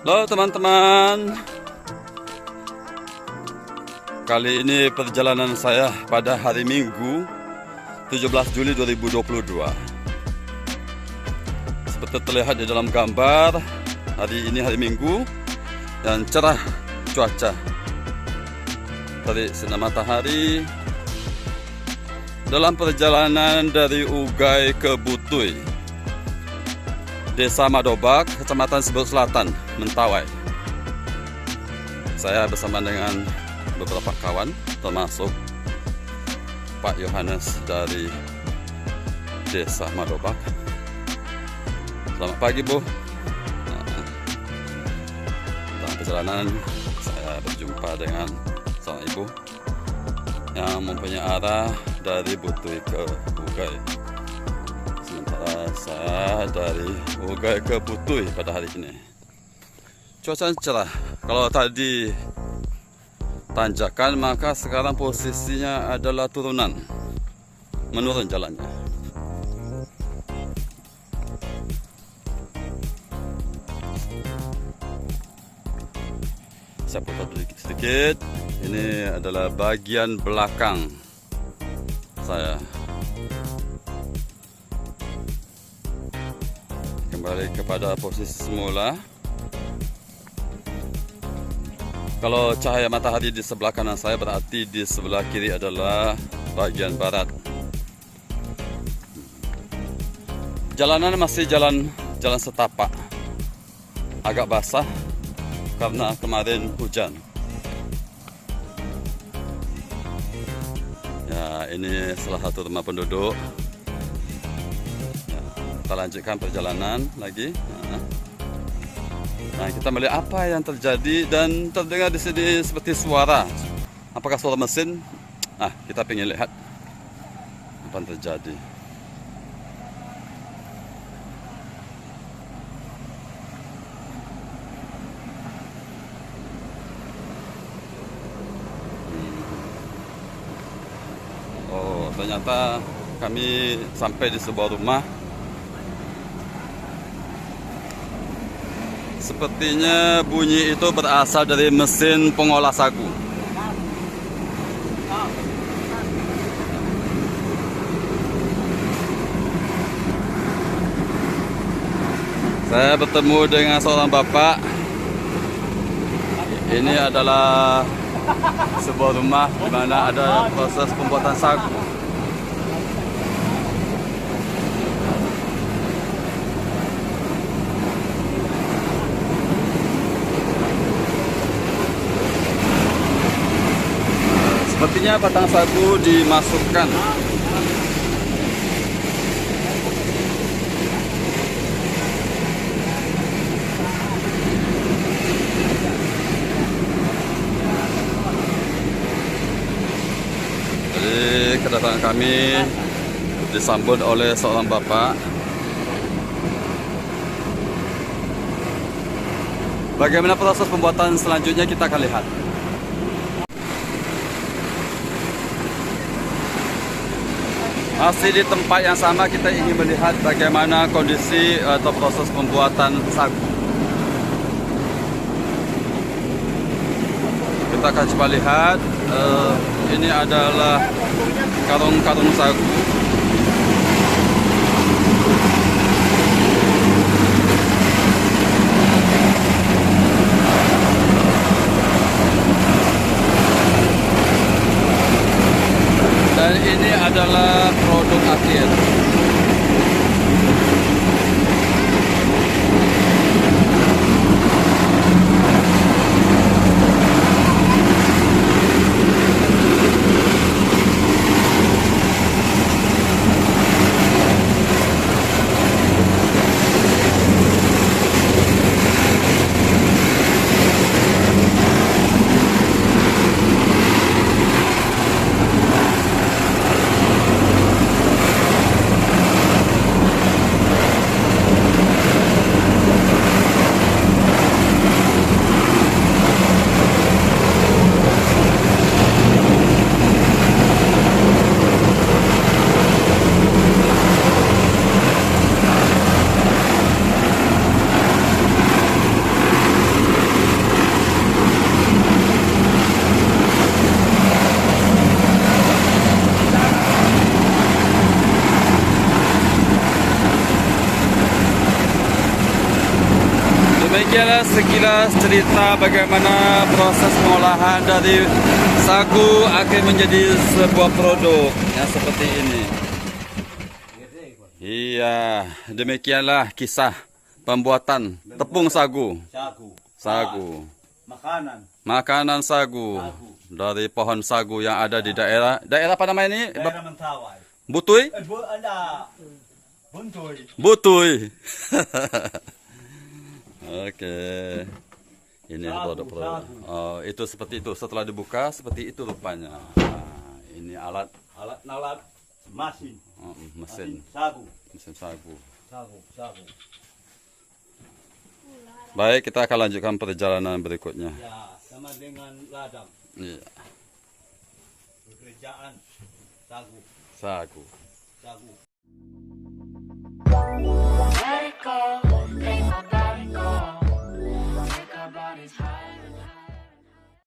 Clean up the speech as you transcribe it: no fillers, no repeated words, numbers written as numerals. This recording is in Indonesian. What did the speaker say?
Halo teman-teman, kali ini perjalanan saya pada hari Minggu 17 Juli 2022. Seperti terlihat di dalam gambar, hari ini hari Minggu dan cerah cuaca. Terik sinar matahari dalam perjalanan dari Ugai ke Butuy, Desa Madobak, Kecamatan Siberut Selatan, Mentawai. Saya bersama dengan beberapa kawan, termasuk Pak Yohanes dari Desa Madobak. Selamat pagi, Bu. Dalam perjalanan saya berjumpa dengan seorang ibu yang mempunyai arah dari Butuy ke Ugai. Sementara saya dari Ugai ke Butuy pada hari ini. Cuaca cerah. Kalau tadi tanjakan, maka sekarang posisinya adalah turunan, menurun jalannya. Saya putar sedikit. Ini adalah bagian belakang saya. Kembali kepada posisi semula. Kalau cahaya matahari di sebelah kanan saya, berarti di sebelah kiri adalah bagian barat. Jalanan masih jalan setapak, agak basah karena kemarin hujan. Ya, ini salah satu rumah penduduk. Kita lanjutkan perjalanan lagi. Nah, kita melihat apa yang terjadi dan terdengar di sini seperti suara. Apakah suara mesin? Kita ingin lihat apa yang terjadi. Oh, ternyata kami sampai di sebuah rumah. Sepertinya bunyi itu berasal dari mesin pengolah sagu. Saya bertemu dengan seorang bapak. Ini adalah sebuah rumah di mana ada proses pembuatan sagu. Sepertinya batang sagu dimasukkan. Jadi kedatangan kami disambut oleh seorang bapak. Bagaimana proses pembuatan selanjutnya kita akan lihat. Masih di tempat yang sama, kita ingin melihat bagaimana kondisi atau proses pembuatan sagu. Kita akan coba lihat. Ini adalah karung-karung sagu. Dan ini adalah produk akhir. demikianlah sekilas cerita bagaimana proses pengolahan dari sagu akan menjadi sebuah produk yang seperti ini. Iya, demikianlah kisah pembuatan tepung sagu. Sagu. Makanan sagu. Dari pohon sagu yang ada di daerah apa namanya ini? Daerah Mentawai. Butui? Butui. Oke. Ini produk-produk. Oh, itu seperti itu. Setelah dibuka seperti itu rupanya. Nah, ini alat Alat mesin. Mesin Sagu. mesin sagu. Sagu. Baik, kita akan lanjutkan perjalanan berikutnya. Ya, sama dengan ladang. Iya. Pekerjaan sagu. Sagu. Sagu.